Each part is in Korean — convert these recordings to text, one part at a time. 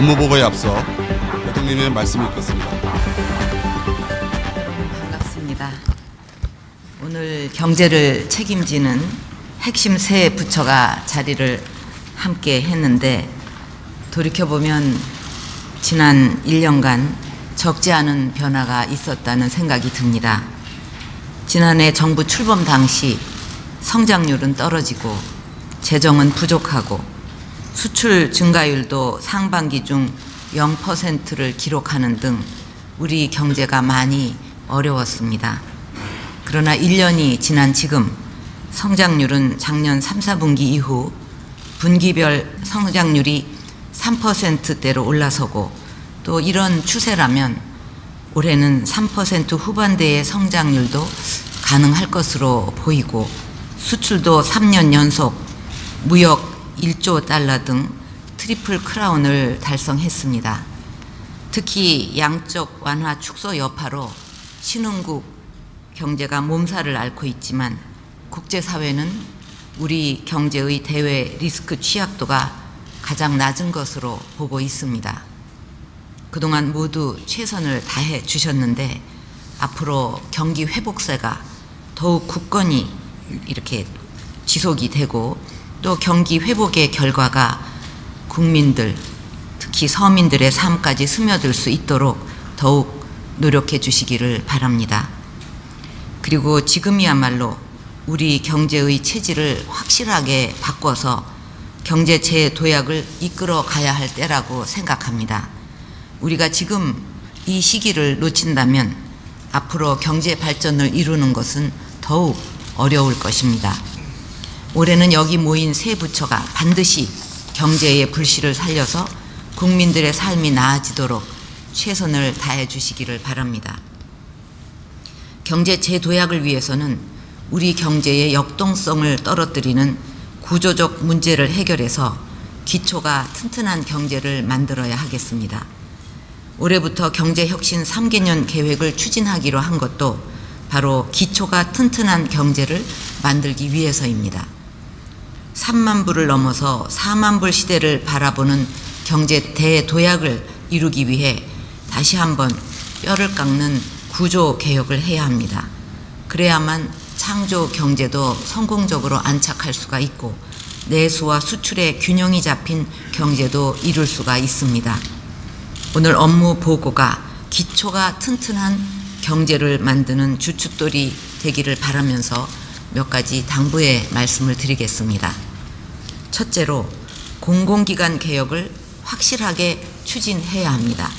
업무 보고에 앞서 대통령님의 말씀을 듣겠습니다. 반갑습니다. 오늘 경제를 책임지는 핵심 세 부처가 자리를 함께 했는데 돌이켜보면 지난 1년간 적지 않은 변화가 있었다는 생각이 듭니다. 지난해 정부 출범 당시 성장률은 떨어지고 재정은 부족하고 수출 증가율도 상반기 중 0%를 기록하는 등 우리 경제가 많이 어려웠습니다. 그러나 1년이 지난 지금 성장률은 작년 3, 4분기 이후 분기별 성장률이 3%대로 올라서고 또 이런 추세라면 올해는 3% 후반대의 성장률도 가능할 것으로 보이고 수출도 3년 연속 무역 1조 달러 등 트리플 크라운을 달성했습니다. 특히 양적 완화 축소 여파로 신흥국 경제가 몸살을 앓고 있지만 국제사회는 우리 경제의 대외 리스크 취약도가 가장 낮은 것으로 보고 있습니다. 그동안 모두 최선을 다해 주셨는데 앞으로 경기 회복세가 더욱 굳건히 이렇게 지속이 되고 또 경기 회복의 결과가 국민들, 특히 서민들의 삶까지 스며들 수 있도록 더욱 노력해 주시기를 바랍니다. 그리고 지금이야말로 우리 경제의 체질을 확실하게 바꿔서 경제 재도약을 이끌어 가야 할 때라고 생각합니다. 우리가 지금 이 시기를 놓친다면 앞으로 경제 발전을 이루는 것은 더욱 어려울 것입니다. 올해는 여기 모인 세 부처가 반드시 경제의 불씨를 살려서 국민들의 삶이 나아지도록 최선을 다해 주시기를 바랍니다. 경제 재도약을 위해서는 우리 경제의 역동성을 떨어뜨리는 구조적 문제를 해결해서 기초가 튼튼한 경제를 만들어야 하겠습니다. 올해부터 경제혁신 3개년 계획을 추진하기로 한 것도 바로 기초가 튼튼한 경제를 만들기 위해서입니다. 3만 불을 넘어서 4만 불 시대를 바라보는 경제 대도약을 이루기 위해 다시 한번 뼈를 깎는 구조 개혁을 해야 합니다. 그래야만 창조 경제도 성공적으로 안착할 수가 있고 내수와 수출의 균형이 잡힌 경제도 이룰 수가 있습니다. 오늘 업무 보고가 기초가 튼튼한 경제를 만드는 주춧돌이 되기를 바라면서 몇 가지 당부의 말씀을 드리겠습니다. 첫째로 공공기관 개혁을 확실하게 추진해야 합니다.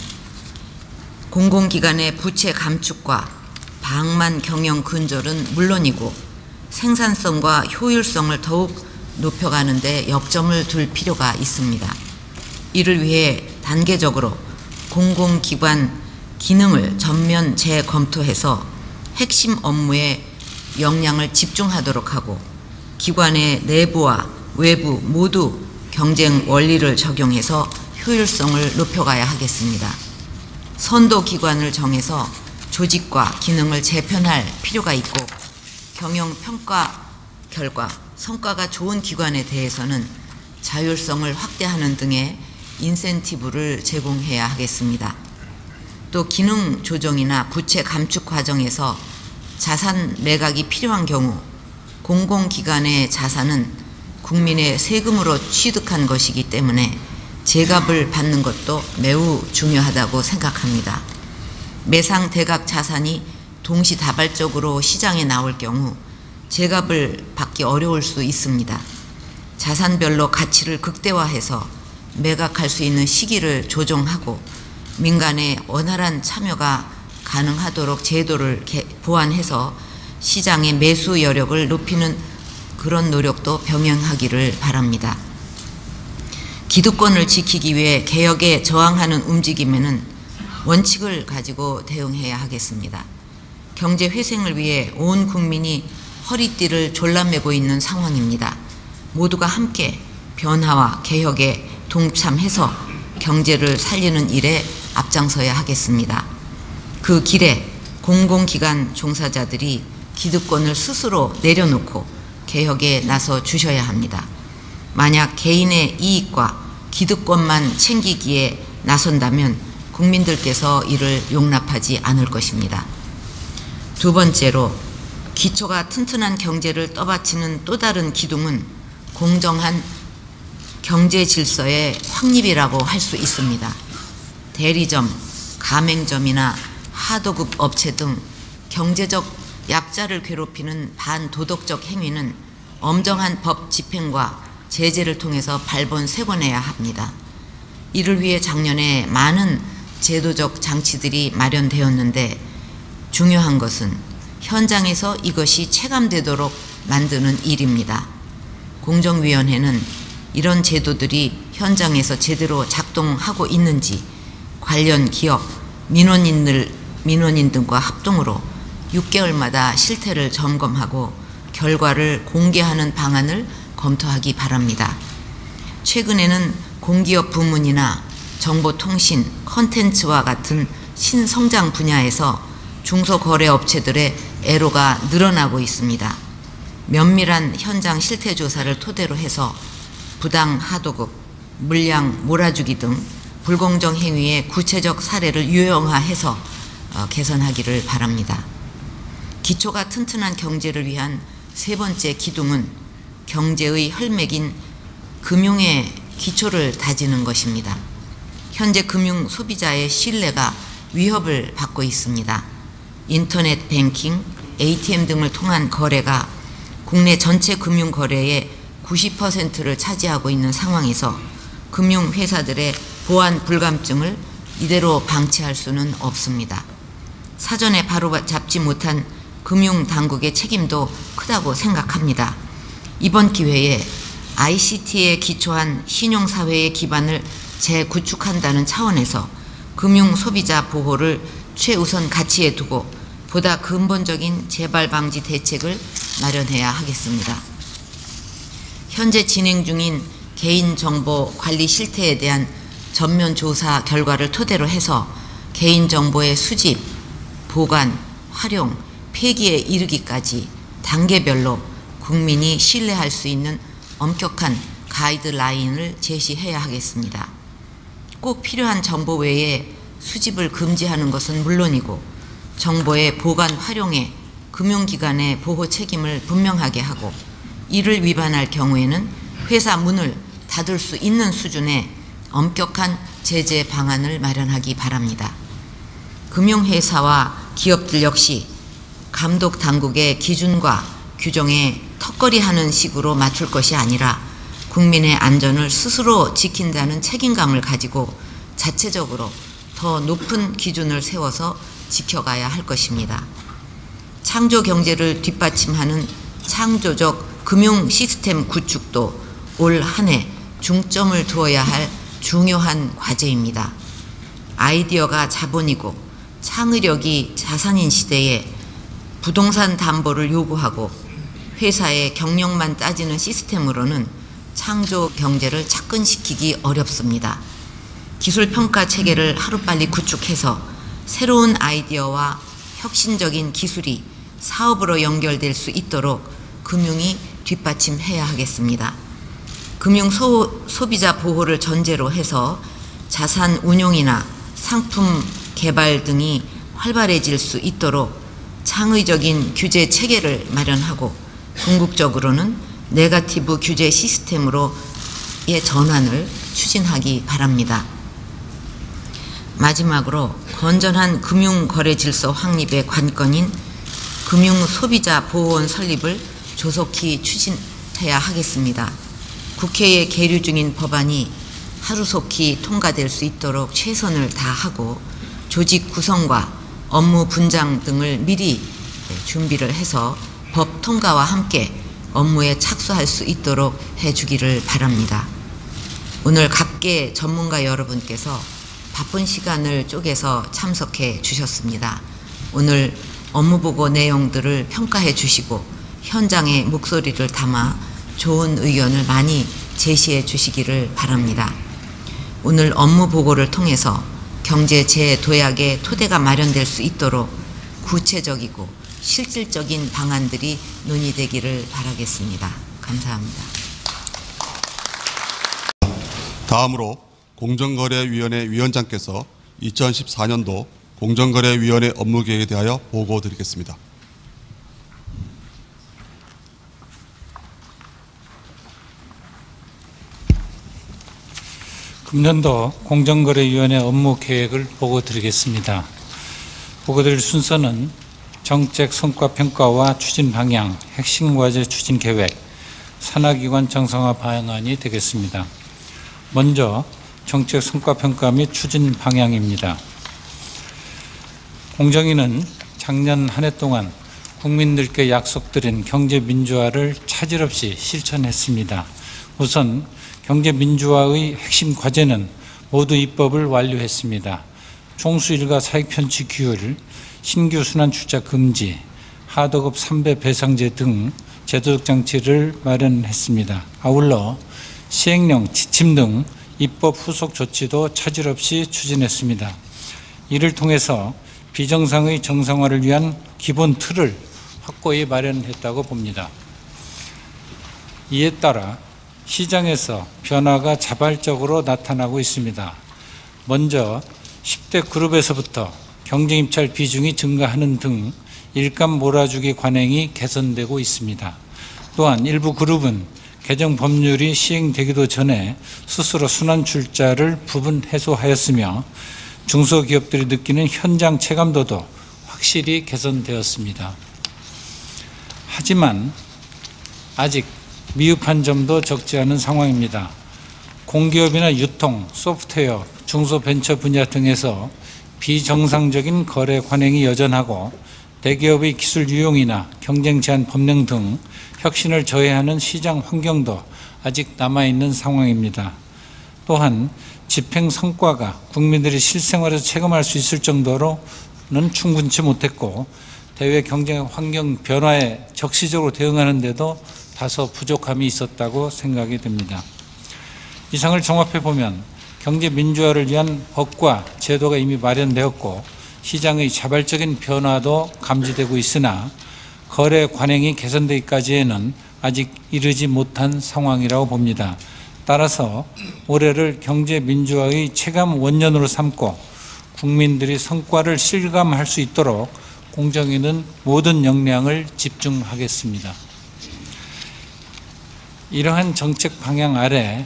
공공기관의 부채 감축과 방만 경영 근절은 물론이고 생산성과 효율성을 더욱 높여가는 데 역점을 둘 필요가 있습니다. 이를 위해 단계적으로 공공기관 기능을 전면 재검토해서 핵심 업무에 역량을 집중하도록 하고 기관의 내부와 외부 모두 경쟁 원리를 적용해서 효율성을 높여가야 하겠습니다. 선도기관을 정해서 조직과 기능을 재편할 필요가 있고 경영평가 결과 성과가 좋은 기관에 대해서는 자율성을 확대하는 등의 인센티브를 제공해야 하겠습니다. 또 기능 조정이나 부채 감축 과정에서 자산 매각이 필요한 경우 공공기관의 자산은 국민의 세금으로 취득한 것이기 때문에 제값을 받는 것도 매우 중요하다고 생각합니다. 매상 대각 자산이 동시다발적으로 시장에 나올 경우 제값을 받기 어려울 수 있습니다. 자산별로 가치를 극대화해서 매각할 수 있는 시기를 조정하고 민간의 원활한 참여가 가능하도록 제도를 보완해서 시장의 매수 여력을 높이는 그런 노력도 병행하기를 바랍니다. 기득권을 지키기 위해 개혁에 저항하는 움직임에는 원칙을 가지고 대응해야 하겠습니다. 경제 회생을 위해 온 국민이 허리띠를 졸라매고 있는 상황입니다. 모두가 함께 변화와 개혁에 동참해서 경제를 살리는 일에 앞장서야 하겠습니다. 그 길에 공공기관 종사자들이 기득권을 스스로 내려놓고 개혁에 나서 주셔야 합니다. 만약 개인의 이익과 기득권만 챙기기에 나선다면 국민들께서 이를 용납하지 않을 것입니다. 두 번째로, 기초가 튼튼한 경제를 떠받치는 또 다른 기둥은 공정한 경제 질서의 확립이라고 할 수 있습니다. 대리점, 가맹점이나 하도급 업체 등 경제적 약자를 괴롭히는 반도덕적 행위는 엄정한 법 집행과 제재를 통해서 발본색원해야 합니다. 이를 위해 작년에 많은 제도적 장치들이 마련되었는데 중요한 것은 현장에서 이것이 체감되도록 만드는 일입니다. 공정위원회는 이런 제도들이 현장에서 제대로 작동하고 있는지 관련 기업, 민원인 등과 합동으로 6개월마다 실태를 점검하고 결과를 공개하는 방안을 검토하기 바랍니다. 최근에는 공기업 부문이나 정보통신, 컨텐츠와 같은 신성장 분야에서 중소거래업체들의 애로가 늘어나고 있습니다. 면밀한 현장 실태 조사를 토대로 해서 부당 하도급, 물량 몰아주기 등 불공정 행위의 구체적 사례를 유형화해서 개선하기를 바랍니다. 기초가 튼튼한 경제를 위한 세 번째 기둥은 경제의 혈맥인 금융의 기초를 다지는 것입니다. 현재 금융 소비자의 신뢰가 위협을 받고 있습니다. 인터넷 뱅킹, ATM 등을 통한 거래가 국내 전체 금융 거래의 90%를 차지하고 있는 상황에서 금융회사들의 보안 불감증을 이대로 방치할 수는 없습니다. 사전에 바로 잡지 못한 금융당국의 책임도 크다고 생각합니다. 이번 기회에 ICT에 기초한 신용사회의 기반을 재구축한다는 차원에서 금융소비자 보호를 최우선 가치에 두고 보다 근본적인 재발 방지 대책을 마련해야 하겠습니다. 현재 진행 중인 개인정보 관리 실태에 대한 전면 조사 결과를 토대로 해서 개인정보의 수집, 보관, 활용, 폐기에 이르기까지 단계별로 국민이 신뢰할 수 있는 엄격한 가이드라인을 제시해야 하겠습니다. 꼭 필요한 정보 외에 수집을 금지하는 것은 물론이고 정보의 보관 활용에 금융기관의 보호 책임을 분명하게 하고 이를 위반할 경우에는 회사 문을 닫을 수 있는 수준의 엄격한 제재 방안을 마련하기 바랍니다. 금융회사와 기업들 역시 감독 당국의 기준과 규정에 턱걸이하는 식으로 맞출 것이 아니라 국민의 안전을 스스로 지킨다는 책임감을 가지고 자체적으로 더 높은 기준을 세워서 지켜가야 할 것입니다. 창조 경제를 뒷받침하는 창조적 금융 시스템 구축도 올 한 해 중점을 두어야 할 중요한 과제입니다. 아이디어가 자본이고 창의력이 자산인 시대에 부동산 담보를 요구하고 회사의 경영만 따지는 시스템으로는 창조 경제를 착근시키기 어렵습니다. 기술평가 체계를 하루빨리 구축해서 새로운 아이디어와 혁신적인 기술이 사업으로 연결될 수 있도록 금융이 뒷받침해야 하겠습니다. 금융 소비자 보호를 전제로 해서 자산 운용이나 상품 개발 등이 활발해질 수 있도록 창의적인 규제 체계를 마련하고 궁극적으로는 네거티브 규제 시스템으로의 전환을 추진하기 바랍니다. 마지막으로 건전한 금융거래 질서 확립의 관건인 금융소비자 보호원 설립을 조속히 추진해야 하겠습니다. 국회에 계류 중인 법안이 하루속히 통과될 수 있도록 최선을 다하고 조직 구성과 업무 분장 등을 미리 준비를 해서 법 통과와 함께 업무에 착수할 수 있도록 해주기를 바랍니다. 오늘 각계 전문가 여러분께서 바쁜 시간을 쪼개서 참석해 주셨습니다. 오늘 업무보고 내용들을 평가해 주시고 현장의 목소리를 담아 좋은 의견을 많이 제시해 주시기를 바랍니다. 오늘 업무보고를 통해서 경제 재도약의 토대가 마련될 수 있도록 구체적이고 실질적인 방안들이 논의되기를 바라겠습니다. 감사합니다. 다음으로 공정거래위원회 위원장께서 2014년도 공정거래위원회 업무계획에 대하여 보고드리겠습니다. 금년도 공정거래위원회 업무계획을 보고드리겠습니다. 보고드릴 순서는 정책 성과평가와 추진 방향, 핵심 과제 추진 계획, 산하기관 정상화 방안이 되겠습니다. 먼저 정책 성과평가 및 추진 방향입니다. 공정위는 작년 한 해 동안 국민들께 약속드린 경제민주화를 차질 없이 실천했습니다. 우선 경제민주화의 핵심 과제는 모두 입법을 완료했습니다. 총수일가 사익편취 규율, 신규 순환출자 금지, 하도급 3배 배상제 등 제도적 장치를 마련했습니다. 아울러 시행령, 지침 등 입법 후속 조치도 차질 없이 추진했습니다. 이를 통해서 비정상의 정상화를 위한 기본 틀을 확고히 마련했다고 봅니다. 이에 따라 시장에서 변화가 자발적으로 나타나고 있습니다. 먼저 10대 그룹에서부터 경쟁입찰 비중이 증가하는 등 일감 몰아주기 관행이 개선되고 있습니다. 또한 일부 그룹은 개정 법률이 시행되기도 전에 스스로 순환출자를 부분 해소하였으며 중소기업들이 느끼는 현장 체감도도 확실히 개선되었습니다. 하지만 아직 미흡한 점도 적지 않은 상황입니다. 공기업이나 유통, 소프트웨어, 중소벤처 분야 등에서 비정상적인 거래 관행이 여전하고 대기업의 기술 유용이나 경쟁 제한 법령 등 혁신을 저해하는 시장 환경도 아직 남아있는 상황입니다. 또한 집행 성과가 국민들이 실생활에서 체감할 수 있을 정도로는 충분치 못했고 대외 경쟁 환경 변화에 적시적으로 대응하는 데도 다소 부족함이 있었다고 생각이 듭니다. 이상을 종합해 보면 경제 민주화를 위한 법과 제도가 이미 마련되었고 시장의 자발적인 변화도 감지되고 있으나 거래 관행이 개선되기까지에는 아직 이르지 못한 상황이라고 봅니다. 따라서 올해를 경제 민주화의 체감 원년으로 삼고 국민들이 성과를 실감할 수 있도록 공정위는 모든 역량을 집중하겠습니다. 이러한 정책 방향 아래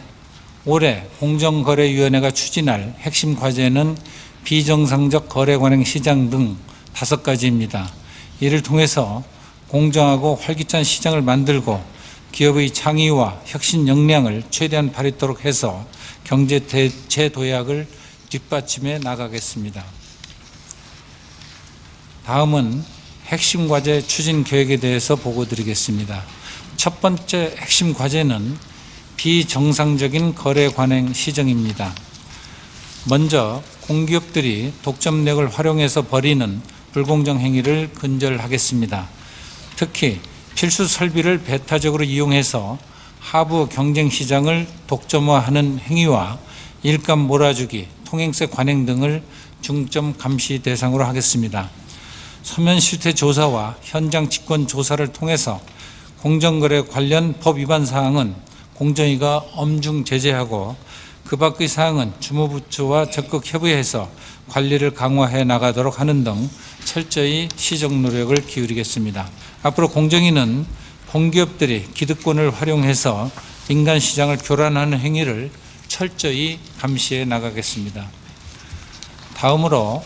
올해 공정거래위원회가 추진할 핵심 과제는 비정상적 거래 관행 시장 등 5가지입니다. 이를 통해서 공정하고 활기찬 시장을 만들고 기업의 창의와 혁신 역량을 최대한 발휘토록 해서 경제 재도약을 뒷받침해 나가겠습니다. 다음은 핵심 과제 추진 계획에 대해서 보고드리겠습니다. 첫 번째 핵심 과제는 비정상적인 거래 관행 시정입니다. 먼저 공기업들이 독점력을 활용해서 벌이는 불공정 행위를 근절하겠습니다. 특히 필수 설비를 배타적으로 이용해서 하부 경쟁 시장을 독점화하는 행위와 일감 몰아주기, 통행세 관행 등을 중점 감시 대상으로 하겠습니다. 서면 실태 조사와 현장 직권 조사를 통해서 공정거래 관련 법 위반 사항은 공정위가 엄중 제재하고 그 밖의 사항은 주무부처와 적극 협의해서 관리를 강화해 나가도록 하는 등 철저히 시정 노력을 기울이겠습니다. 앞으로 공정위는 공기업들이 기득권을 활용해서 민간 시장을 교란하는 행위를 철저히 감시해 나가겠습니다. 다음으로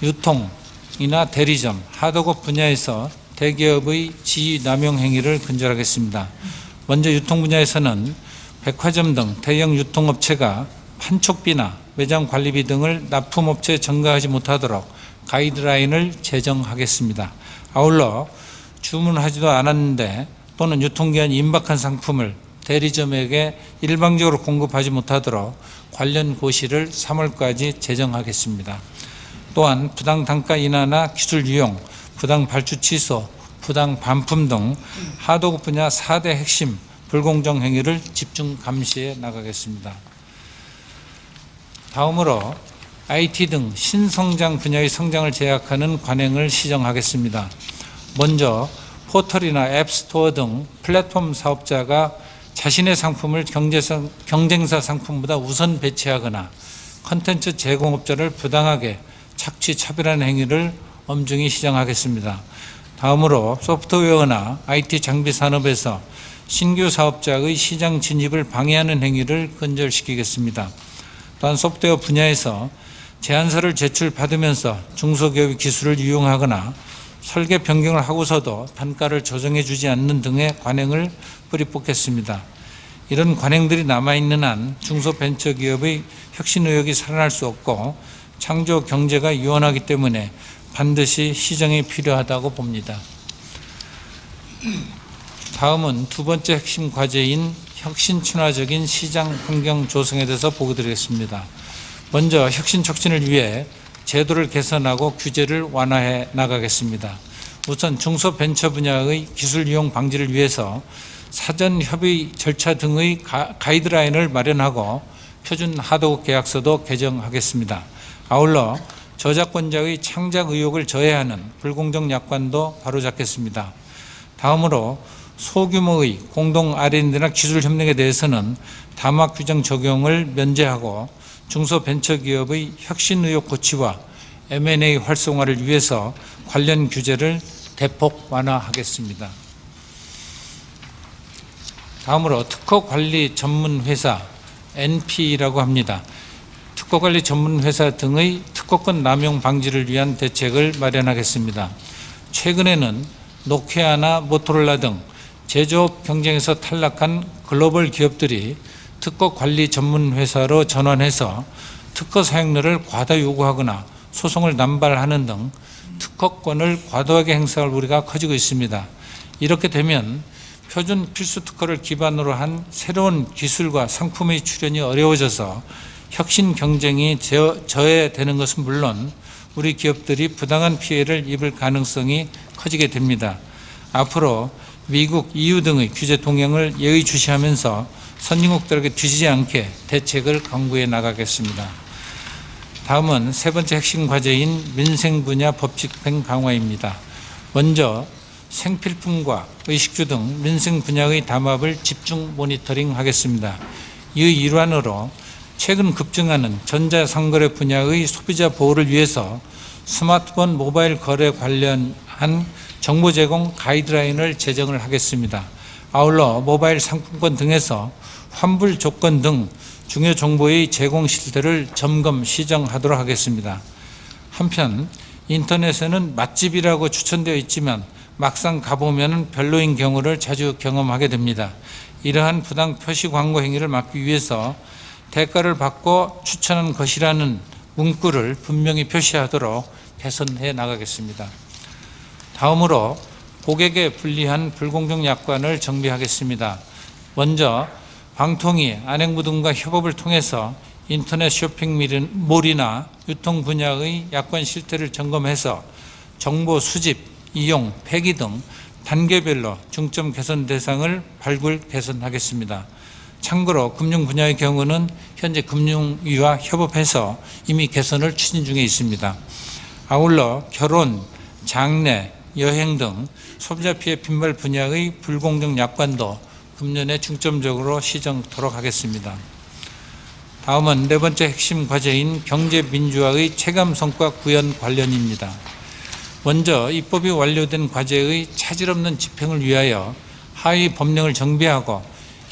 유통이나 대리점, 하도급 분야에서 대기업의 지위 남용 행위를 근절하겠습니다. 먼저 유통 분야에서는 백화점 등 대형 유통업체가 판촉비나 매장 관리비 등을 납품업체에 전가하지 못하도록 가이드라인을 제정하겠습니다. 아울러 주문하지도 않았는데 또는 유통기한이 임박한 상품을 대리점에게 일방적으로 공급하지 못하도록 관련 고시를 3월까지 제정하겠습니다. 또한 부당 단가 인하나 기술 유용, 부당 발주 취소, 부당 반품 등 하도급 분야 4대 핵심 불공정 행위를 집중 감시해 나가겠습니다. 다음으로 IT 등 신성장 분야의 성장을 제약하는 관행을 시정하겠습니다. 먼저 포털이나 앱스토어 등 플랫폼 사업자가 자신의 상품을 경쟁사 상품보다 우선 배치하거나 콘텐츠 제공업자를 부당하게 착취 차별하는 행위를 엄중히 시정하겠습니다. 다음으로 소프트웨어나 IT 장비 산업에서 신규 사업자의 시장 진입을 방해하는 행위를 근절시키겠습니다. 또한 소프트웨어 분야에서 제안서를 제출받으면서 중소기업의 기술을 이용하거나 설계 변경을 하고서도 단가를 조정해 주지 않는 등의 관행을 뿌리뽑겠습니다. 이런 관행들이 남아있는 한 중소벤처기업의 혁신 의욕이 살아날 수 없고 창조 경제가 유연하기 때문에 반드시 시정이 필요하다고 봅니다. 다음은 두 번째 핵심 과제인 혁신 친화적인 시장 환경 조성에 대해서 보고드리겠습니다. 먼저 혁신 촉진을 위해 제도를 개선하고 규제를 완화해 나가겠습니다. 우선 중소벤처 분야의 기술 이용 방지를 위해서 사전 협의 절차 등의 가이드라인을 마련하고 표준 하도급 계약서도 개정하겠습니다. 아울러 저작권자의 창작 의욕을 저해하는 불공정 약관도 바로잡겠습니다. 다음으로 소규모의 공동 R&D나 기술 협력에 대해서는 다막 규정 적용을 면제하고 중소벤처기업의 혁신 의욕 고취와 M&A 활성화를 위해서 관련 규제를 대폭 완화하겠습니다. 다음으로 특허관리 전문회사 NP라고 합니다. 특허관리 전문회사 등의 특허권 남용 방지를 위한 대책을 마련하겠습니다. 최근에는 노키아나 모토로라 등 제조업 경쟁에서 탈락한 글로벌 기업들이 특허관리 전문회사로 전환해서 특허 사용료를 과다 요구하거나 소송을 남발하는 등 특허권을 과도하게 행사할 우려가 커지고 있습니다. 이렇게 되면 표준 필수 특허를 기반으로 한 새로운 기술과 상품의 출현이 어려워져서 혁신 경쟁이 저해되는 것은 물론 우리 기업들이 부당한 피해를 입을 가능성이 커지게 됩니다. 앞으로 미국, EU 등의 규제 동향을 예의주시하면서 선진국들에게 뒤지지 않게 대책을 강구해 나가겠습니다. 다음은 세 번째 핵심 과제인 민생 분야 법 집행 강화입니다. 먼저 생필품과 의식주 등 민생 분야의 담합을 집중 모니터링 하겠습니다. 이 일환으로 최근 급증하는 전자상거래 분야의 소비자 보호를 위해서 스마트폰 모바일 거래 관련한 정보 제공 가이드라인을 제정을 하겠습니다. 아울러 모바일 상품권 등에서 환불 조건 등 중요 정보의 제공 실태를 점검 시정하도록 하겠습니다. 한편 인터넷에는 맛집이라고 추천되어 있지만 막상 가보면 별로인 경우를 자주 경험하게 됩니다. 이러한 부당 표시 광고 행위를 막기 위해서 대가를 받고 추천한 것이라는 문구를 분명히 표시하도록 개선해 나가겠습니다. 다음으로 고객에 불리한 불공정 약관을 정비하겠습니다. 먼저 방통위, 안행부 등과 협업을 통해서 인터넷 쇼핑몰이나 유통 분야의 약관 실태를 점검해서 정보 수집, 이용, 폐기 등 단계별로 중점 개선 대상을 발굴 개선하겠습니다. 참고로 금융 분야의 경우는 현재 금융위와 협업해서 이미 개선을 추진 중에 있습니다. 아울러 결혼, 장례, 여행 등 소비자 피해 빈발 분야의 불공정 약관도 금년에 중점적으로 시정토록 하겠습니다. 다음은 네 번째 핵심 과제인 경제민주화의 체감 성과 구현 관련입니다. 먼저 입법이 완료된 과제의 차질 없는 집행을 위하여 하위 법령을 정비하고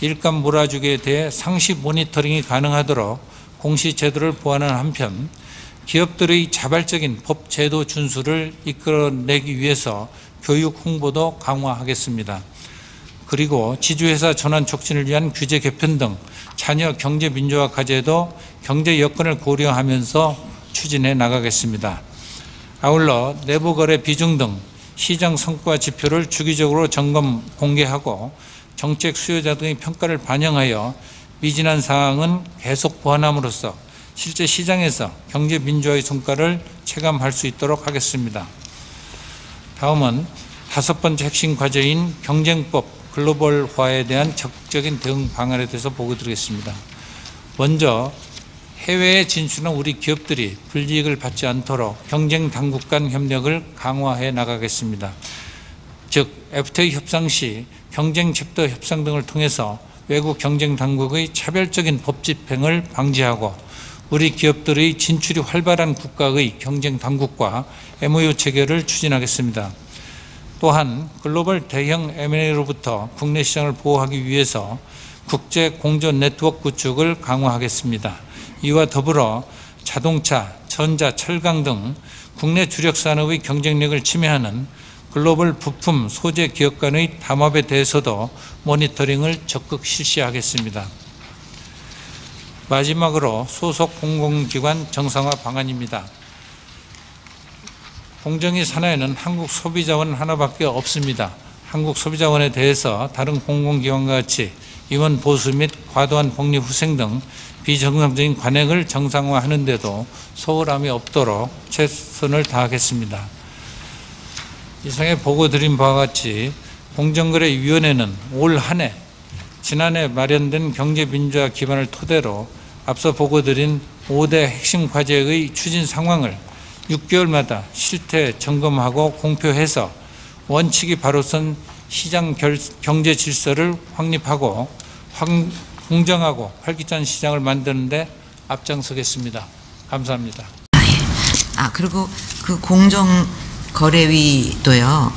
일감 몰아주기에 대해 상시 모니터링이 가능하도록 공시제도를 보완하는 한편 기업들의 자발적인 법 제도 준수를 이끌어내기 위해서 교육 홍보도 강화하겠습니다. 그리고 지주회사 전환 촉진을 위한 규제 개편 등 자녀 경제 민주화 과제도 경제 여건을 고려하면서 추진해 나가겠습니다. 아울러 내부 거래 비중 등 시장 성과 지표를 주기적으로 점검 공개하고 정책 수요자 등의 평가를 반영하여 미진한 사항은 계속 보완함으로써 실제 시장에서 경제 민주화의 성과를 체감할 수 있도록 하겠습니다. 다음은 다섯 번째 핵심 과제인 경쟁법 글로벌화에 대한 적극적인 대응 방안에 대해서 보고드리겠습니다. 먼저 해외에 진출한 우리 기업들이 불이익을 받지 않도록 경쟁 당국 간 협력을 강화해 나가겠습니다. 즉 FTA 협상 시 경쟁 챕터 협상 등을 통해서 외국 경쟁 당국의 차별적인 법 집행을 방지하고 우리 기업들의 진출이 활발한 국가의 경쟁 당국과 MOU 체결을 추진하겠습니다. 또한 글로벌 대형 M&A로부터 국내 시장을 보호하기 위해서 국제 공존 네트워크 구축을 강화하겠습니다. 이와 더불어 자동차, 전자, 철강 등 국내 주력 산업의 경쟁력을 침해하는 글로벌 부품 소재 기업 간의 담합에 대해서도 모니터링을 적극 실시하겠습니다. 마지막으로 소속 공공기관 정상화 방안입니다. 공정위 산하에는 한국소비자원 하나밖에 없습니다. 한국소비자원에 대해서 다른 공공기관과 같이 임원 보수 및 과도한 복리후생 등 비정상적인 관행을 정상화하는 데도 소홀함이 없도록 최선을 다하겠습니다. 이상에 보고 드린 바와 같이 공정거래위원회는 올 한 해 지난해 마련된 경제민주화 기반을 토대로 앞서 보고 드린 5대 핵심 과제의 추진 상황을 6개월마다 실태 점검하고 공표해서 원칙이 바로 선 시장 경제 질서를 확립하고 공정하고 활기찬 시장을 만드는 데 앞장서겠습니다. 감사합니다. 그리고 그 공정거래위도요,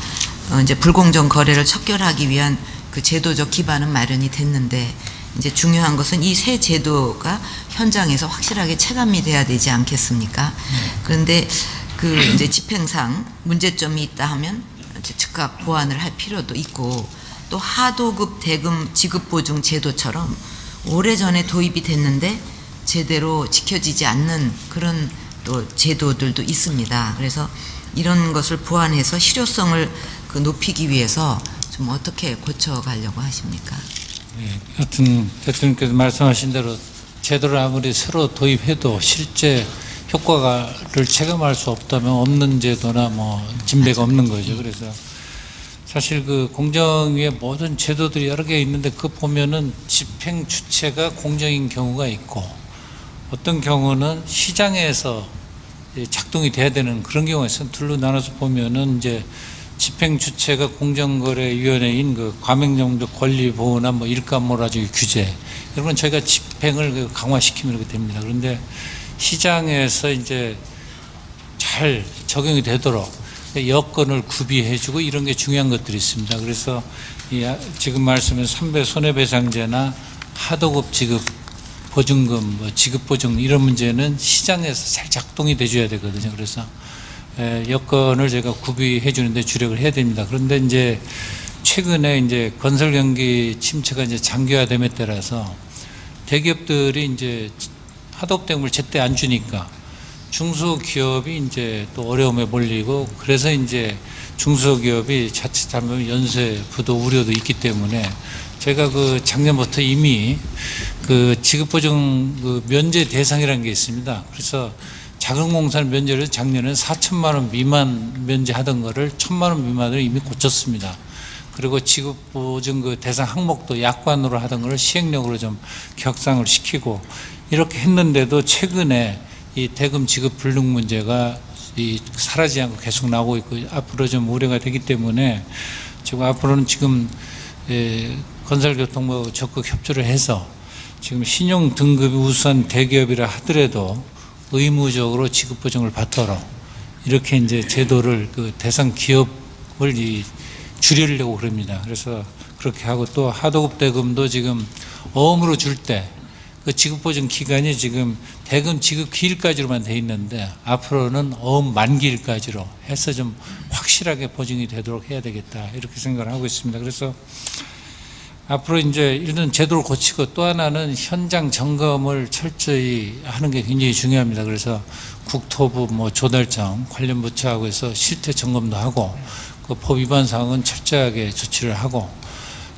이제 불공정 거래를 척결하기 위한 그 제도적 기반은 마련이 됐는데, 이제 중요한 것은 이 새 제도가 현장에서 확실하게 체감이 돼야 되지 않겠습니까? 그런데 그 이제 집행상 문제점이 있다 하면 이제 즉각 보완을 할 필요도 있고, 또 하도급 대금 지급 보증 제도처럼 오래전에 도입이 됐는데 제대로 지켜지지 않는 그런 또 제도들도 있습니다. 그래서 이런 것을 보완해서 실효성을 그 높이기 위해서 좀 어떻게 고쳐가려고 하십니까? 네, 여튼 대통령께서 말씀하신 대로 제도를 아무리 새로 도입해도 실제 효과를 체감할 수 없다면 없는 제도나 뭐 진배가 없는 거죠. 그래서 사실 그 공정위의 모든 제도들이 여러 개 있는데 그 보면은 집행 주체가 공정인 경우가 있고 어떤 경우는 시장에서 작동이 돼야 되는 그런 경우가 있어요. 둘로 나눠서 보면은 이제 집행 주체가 공정거래위원회인 그 가맹점적 권리 보호나 뭐 일감몰아주기 규제 이런 건 저희가 집행을 강화시키면 이렇게 됩니다. 그런데 시장에서 이제 잘 적용이 되도록 여건을 구비해주고 이런 게 중요한 것들이 있습니다. 그래서 지금 말씀하신 선배 손해배상제나 하도급 지급 보증금, 뭐 지급 보증 이런 문제는 시장에서 잘 작동이 돼줘야 되거든요. 그래서 여건을 제가 구비해 주는데 주력을 해야 됩니다. 그런데 이제 최근에 이제 건설 경기 침체가 이제 장기화됨에 따라서 대기업들이 이제 하도급 대금을 제때 안 주니까 중소기업이 이제 또 어려움에 몰리고 그래서 이제 중소기업이 자칫하면 연쇄 부도 우려도 있기 때문에 제가 그 작년부터 이미 그 지급보증 그 면제 대상이라는 게 있습니다. 그래서 작은 공사를 면제를 작년에 4천만 원 미만 면제하던 거를 1,000만 원 미만으로 이미 고쳤습니다. 그리고 지급보증 그 대상 항목도 약관으로 하던 거를 시행령으로 좀 격상을 시키고 이렇게 했는데도 최근에 이 대금 지급 불능 문제가 사라지지 않고 계속 나오고 있고 앞으로 좀 우려가 되기 때문에 지금 앞으로는 지금 건설교통부 적극 협조를 해서 지금 신용 등급이 우수한 대기업이라 하더라도 의무적으로 지급 보증을 받도록 이렇게 이제 제도를 그 대상 기업을 줄이려고 그럽니다. 그래서 그렇게 하고 또 하도급 대금도 지금 어음으로 줄 때 그 지급 보증 기간이 지금 대금 지급 기일까지로만 돼 있는데 앞으로는 어음 만기일까지로 해서 좀 확실하게 보증이 되도록 해야 되겠다 이렇게 생각을 하고 있습니다. 그래서 앞으로 이제 일단 제도를 고치고 또 하나는 현장 점검을 철저히 하는 게 굉장히 중요합니다. 그래서 국토부 뭐 조달청 관련 부처하고 해서 실태 점검도 하고 그 법 위반 사항은 철저하게 조치를 하고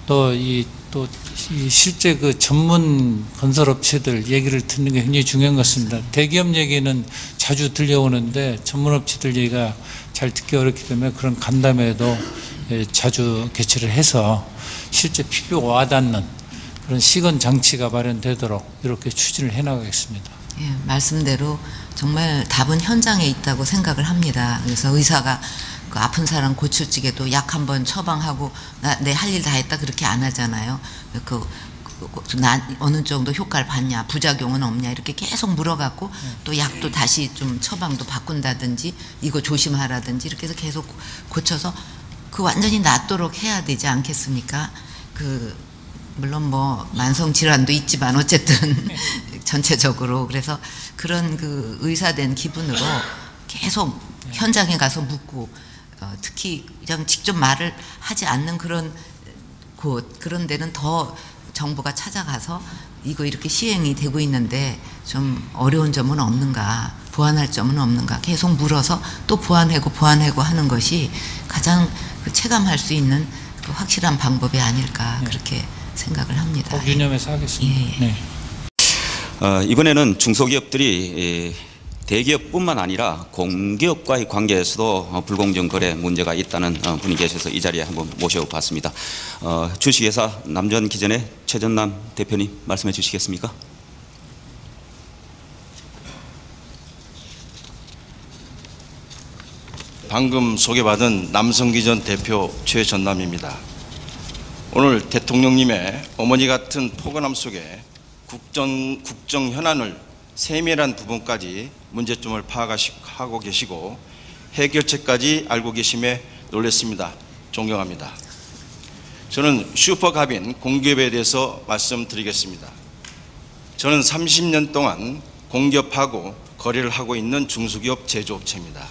또 이 실제 그 전문 건설업체들 얘기를 듣는 게 굉장히 중요한 것 같습니다. 대기업 얘기는 자주 들려오는데 전문업체들 얘기가 잘 듣기 어렵기 때문에 그런 간담회도 자주 개최를 해서 실제 피부에 와닿는 그런 시건 장치가 마련되도록 이렇게 추진을 해나가겠습니다. 예, 말씀대로 정말 답은 현장에 있다고 생각을 합니다. 그래서 의사가 그 아픈 사람 고추찌개도 약 한 번 처방하고 내 할 일 다 했다 그렇게 안 하잖아요. 그 어느 정도 효과를 봤냐, 부작용은 없냐 이렇게 계속 물어갖고 또 약도 다시 좀 처방도 바꾼다든지 이거 조심하라든지 이렇게 해서 계속 고쳐서 그 완전히 낫도록 해야 되지 않겠습니까? 물론 뭐 만성 질환도 있지만 어쨌든 전체적으로 그래서 그런 그 의사된 기분으로 계속 현장에 가서 묻고 특히 그냥 직접 말을 하지 않는 그런 그런 데는 더 정부가 찾아가서 이거 이렇게 시행이 되고 있는데 좀 어려운 점은 없는가, 보완할 점은 없는가 계속 물어서 또 보완하고 하는 것이 가장 그 체감할 수 있는 그 확실한 방법이 아닐까 그렇게 생각을 합니다. 꼭 유념해서 하겠습니다. 예. 네. 이번에는 중소기업들이 대기업뿐만 아니라 공기업과의 관계에서도 불공정 거래 문제가 있다는 분이 계셔서 이 자리에 한번 모셔봤습니다. 주식회사 남전기전의 최전남 대표님 말씀해 주시겠습니까? 방금 소개받은 남성기전 대표 최전남입니다. 오늘 대통령님의 어머니 같은 포근함 속에 국정 현안을 세밀한 부분까지 문제점을 파악하고 계시고 해결책까지 알고 계심에 놀랐습니다. 존경합니다. 저는 슈퍼갑인 공기업에 대해서 말씀드리겠습니다. 저는 30년 동안 공기업하고 거래를 하고 있는 중소기업 제조업체입니다.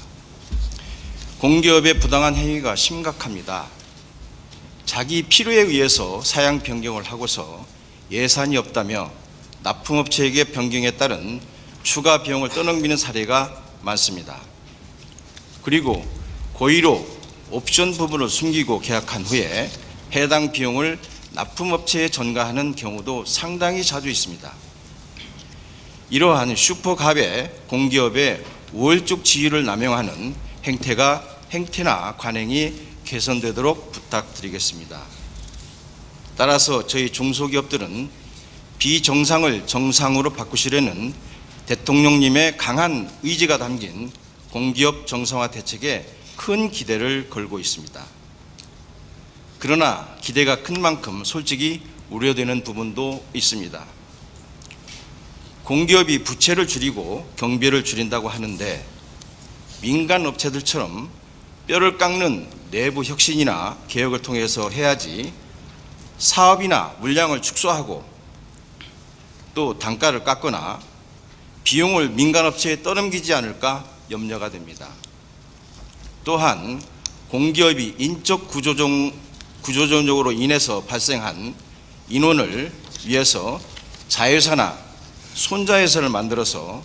공기업의 부당한 행위가 심각합니다. 자기 필요에 의해서 사양 변경을 하고서 예산이 없다며 납품업체에게 변경에 따른 추가 비용을 떠넘기는 사례가 많습니다. 그리고 고의로 옵션 부분을 숨기고 계약한 후에 해당 비용을 납품업체에 전가하는 경우도 상당히 자주 있습니다. 이러한 슈퍼갑의 공기업의 우월적 지위를 남용하는 행태나 관행이 개선되도록 부탁드리겠습니다. 따라서 저희 중소기업들은 비정상을 정상으로 바꾸시려는 대통령님의 강한 의지가 담긴 공기업 정상화 대책에 큰 기대를 걸고 있습니다. 그러나 기대가 큰 만큼 솔직히 우려되는 부분도 있습니다. 공기업이 부채를 줄이고 경비를 줄인다고 하는데 민간 업체들처럼 뼈를 깎는 내부 혁신이나 개혁을 통해서 해야지 사업이나 물량을 축소하고 또 단가를 깎거나 비용을 민간업체에 떠넘기지 않을까 염려가 됩니다. 또한 공기업이 인적 구조조정으로 인해서 발생한 인원을 위해서 자회사나 손자회사를 만들어서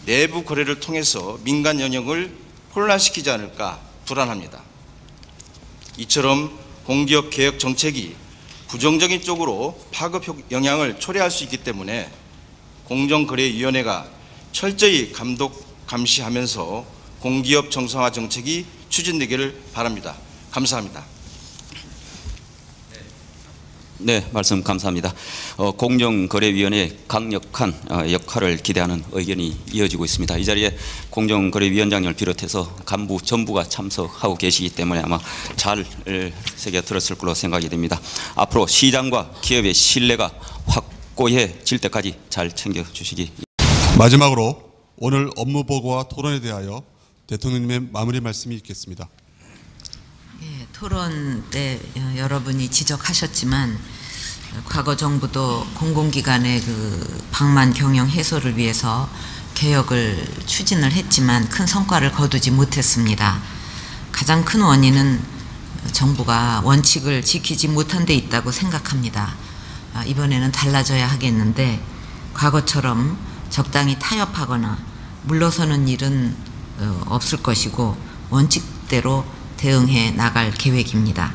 내부 거래를 통해서 민간 영역을 혼란시키지 않을까 불안합니다. 이처럼 공기업 개혁 정책이 부정적인 쪽으로 파급 영향을 초래할 수 있기 때문에 공정거래위원회가 철저히 감시하면서 공기업 정상화 정책이 추진되기를 바랍니다. 감사합니다. 네, 말씀 감사합니다. 공정거래위원회의 강력한 역할을 기대하는 의견이 이어지고 있습니다. 이 자리에 공정거래위원장님을 비롯해서 간부 전부가 참석하고 계시기 때문에 아마 잘 새겨 들었을 걸로 생각이 됩니다. 앞으로 시장과 기업의 신뢰가 확고해질 때까지 잘 챙겨주시기. 마지막으로 오늘 업무 보고와 토론에 대하여 대통령님의 마무리 말씀이 있겠습니다. 예, 토론 때 여러분이 지적하셨지만 과거 정부도 공공기관의 그 방만 경영 해소를 위해서 개혁을 추진을 했지만 큰 성과를 거두지 못했습니다. 가장 큰 원인은 정부가 원칙을 지키지 못한 데 있다고 생각합니다. 이번에는 달라져야 하겠는데 과거처럼 적당히 타협하거나 물러서는 일은 없을 것이고 원칙대로 대응해 나갈 계획입니다.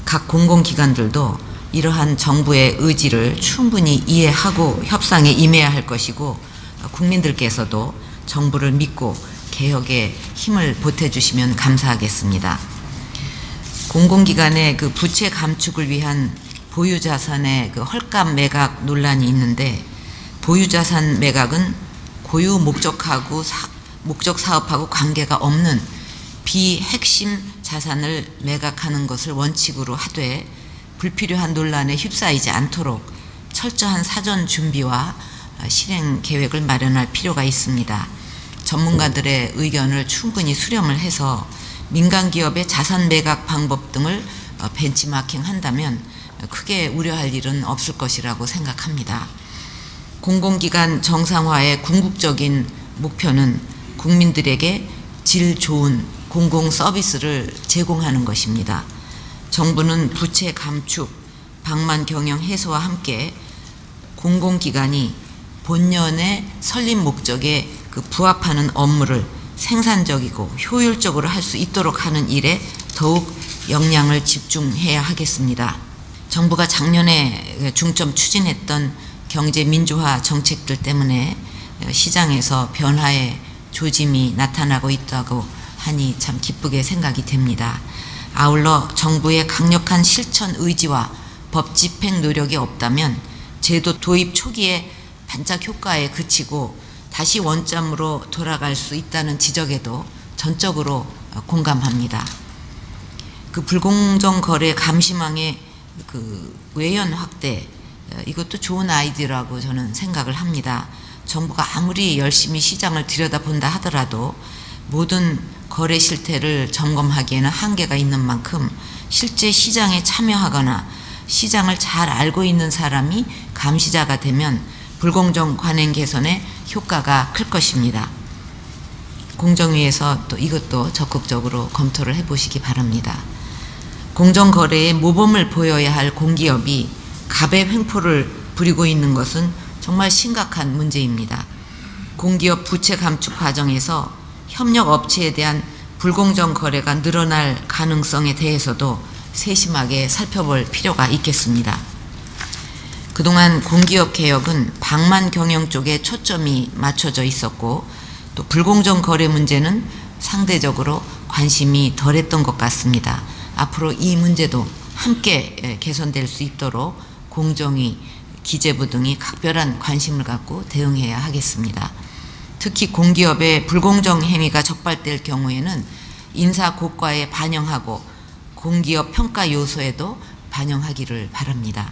각 공공기관들도 이러한 정부의 의지를 충분히 이해하고 협상에 임해야 할 것이고 국민들께서도 정부를 믿고 개혁에 힘을 보태주시면 감사하겠습니다. 공공기관의 그 부채 감축을 위한 보유자산의 그 헐값 매각 논란이 있는데 보유자산 매각은 고유 목적하고 목적 사업하고 관계가 없는 비핵심 자산을 매각하는 것을 원칙으로 하되 불필요한 논란에 휩싸이지 않도록 철저한 사전 준비와 실행 계획을 마련할 필요가 있습니다. 전문가들의 의견을 충분히 수렴을 해서 민간 기업의 자산 매각 방법 등을 벤치마킹한다면 크게 우려할 일은 없을 것이라고 생각합니다. 공공기관 정상화의 궁극적인 목표는 국민들에게 질 좋은 공공 서비스를 제공하는 것입니다. 정부는 부채 감축, 방만 경영 해소와 함께 공공기관이 본연의 설립 목적에 부합하는 업무를 생산적이고 효율적으로 할 수 있도록 하는 일에 더욱 역량을 집중해야 하겠습니다. 정부가 작년에 중점 추진했던 경제 민주화 정책들 때문에 시장에서 변화의 조짐이 나타나고 있다고 하니 참 기쁘게 생각이 됩니다. 아울러 정부의 강력한 실천 의지와 법 집행 노력이 없다면 제도 도입 초기에 반짝 효과에 그치고 다시 원점으로 돌아갈 수 있다는 지적에도 전적으로 공감합니다. 불공정 거래 감시망의 외연 확대, 이것도 좋은 아이디어라고 저는 생각을 합니다. 정부가 아무리 열심히 시장을 들여다본다 하더라도 모든 거래 실태를 점검하기에는 한계가 있는 만큼 실제 시장에 참여하거나 시장을 잘 알고 있는 사람이 감시자가 되면 불공정 관행 개선에 효과가 클 것입니다. 공정위에서 또 이것도 적극적으로 검토를 해보시기 바랍니다. 공정거래에 모범을 보여야 할 공기업이 갑의 횡포를 부리고 있는 것은 정말 심각한 문제입니다. 공기업 부채 감축 과정에서 협력 업체에 대한 불공정 거래가 늘어날 가능성에 대해서도 세심하게 살펴볼 필요가 있겠습니다. 그동안 공기업 개혁은 방만 경영 쪽에 초점이 맞춰져 있었고 또 불공정 거래 문제는 상대적으로 관심이 덜했던 것 같습니다. 앞으로 이 문제도 함께 개선될 수 있도록 공정위, 기재부 등이 각별한 관심을 갖고 대응해야 하겠습니다. 특히 공기업의 불공정 행위가 적발될 경우에는 인사 고과에 반영하고 공기업 평가 요소에도 반영하기를 바랍니다.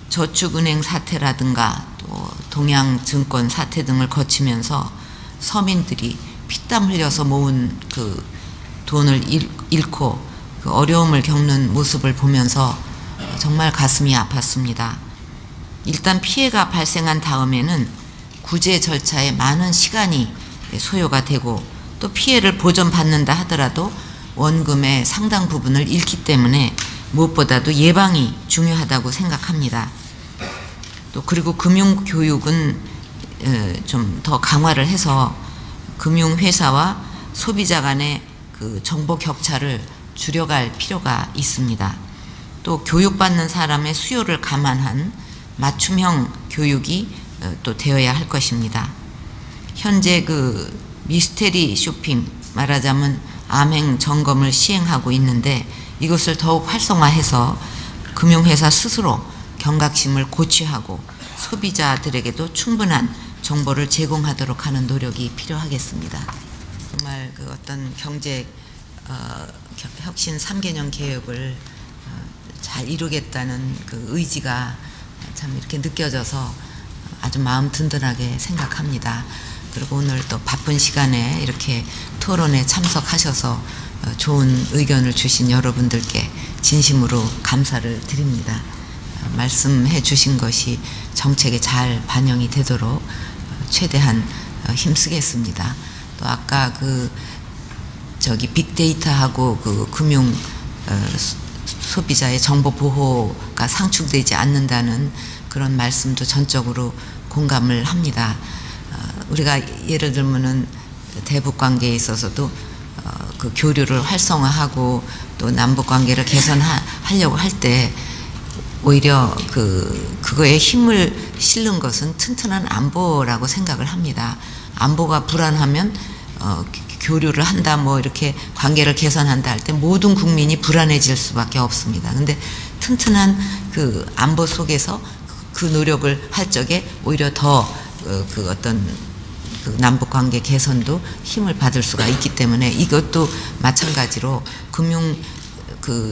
저축은행 사태라든가 또 동양증권 사태 등을 거치면서 서민들이 피땀 흘려서 모은 돈을 잃고 어려움을 겪는 모습을 보면서 정말 가슴이 아팠습니다. 일단 피해가 발생한 다음에는 구제 절차에 많은 시간이 소요가 되고 또 피해를 보전받는다 하더라도 원금의 상당 부분을 잃기 때문에 무엇보다도 예방이 중요하다고 생각합니다. 또 그리고 금융교육은 좀 더 강화를 해서 금융회사와 소비자 간의 정보 격차를 줄여갈 필요가 있습니다. 또 교육받는 사람의 수요를 감안한 맞춤형 교육이 또 되어야 할 것입니다. 현재 미스테리 쇼핑, 말하자면 암행 점검을 시행하고 있는데 이것을 더욱 활성화해서 금융회사 스스로 경각심을 고취하고 소비자들에게도 충분한 정보를 제공하도록 하는 노력이 필요하겠습니다. 정말 어떤 경제 혁신 3개년 계획을 잘 이루겠다는 의지가 참 이렇게 느껴져서 아주 마음 든든하게 생각합니다. 그리고 오늘 또 바쁜 시간에 이렇게 토론에 참석하셔서 좋은 의견을 주신 여러분들께 진심으로 감사를 드립니다. 말씀해 주신 것이 정책에 잘 반영이 되도록 최대한 힘쓰겠습니다. 또 아까 빅데이터하고 금융 소비자의 정보 보호가 상충되지 않는다는 그런 말씀도 전적으로 공감을 합니다. 우리가 예를 들면은 대북 관계에 있어서도 교류를 활성화하고 또 남북 관계를 개선하려고 할 때 오히려 그거에 힘을 실는 것은 튼튼한 안보라고 생각을 합니다. 안보가 불안하면 교류를 한다, 이렇게 관계를 개선한다 할 때 모든 국민이 불안해질 수밖에 없습니다. 근데 튼튼한 안보 속에서 그 노력을 할 적에 오히려 더 어떤 남북 관계 개선도 힘을 받을 수가 있기 때문에 이것도 마찬가지로 금융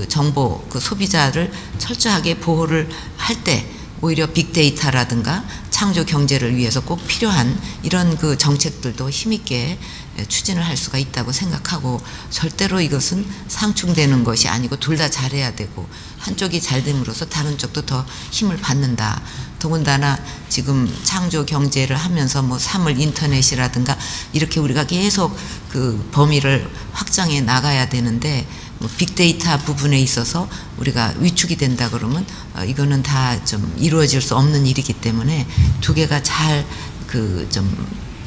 정보 소비자를 철저하게 보호를 할 때 오히려 빅데이터라든가 창조 경제를 위해서 꼭 필요한 이런 그 정책들도 힘있게 추진을 할 수가 있다고 생각하고, 절대로 이것은 상충되는 것이 아니고 둘 다 잘해야 되고, 한쪽이 잘 됨으로써 다른 쪽도 더 힘을 받는다. 더군다나 지금 창조 경제를 하면서 뭐 사물 인터넷이라든가 이렇게 우리가 계속 그 범위를 확장해 나가야 되는데, 뭐 빅데이터 부분에 있어서 우리가 위축이 된다 그러면 이거는 다 좀 이루어질 수 없는 일이기 때문에 두 개가 잘 그 좀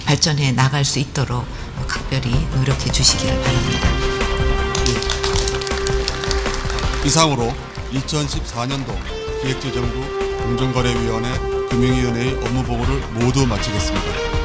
발전해 나갈 수 있도록 각별히 노력해 주시기를 바랍니다. 이상으로 2014년도 기획재정부 공정거래위원회 금융위원회의 업무보고를 모두 마치겠습니다.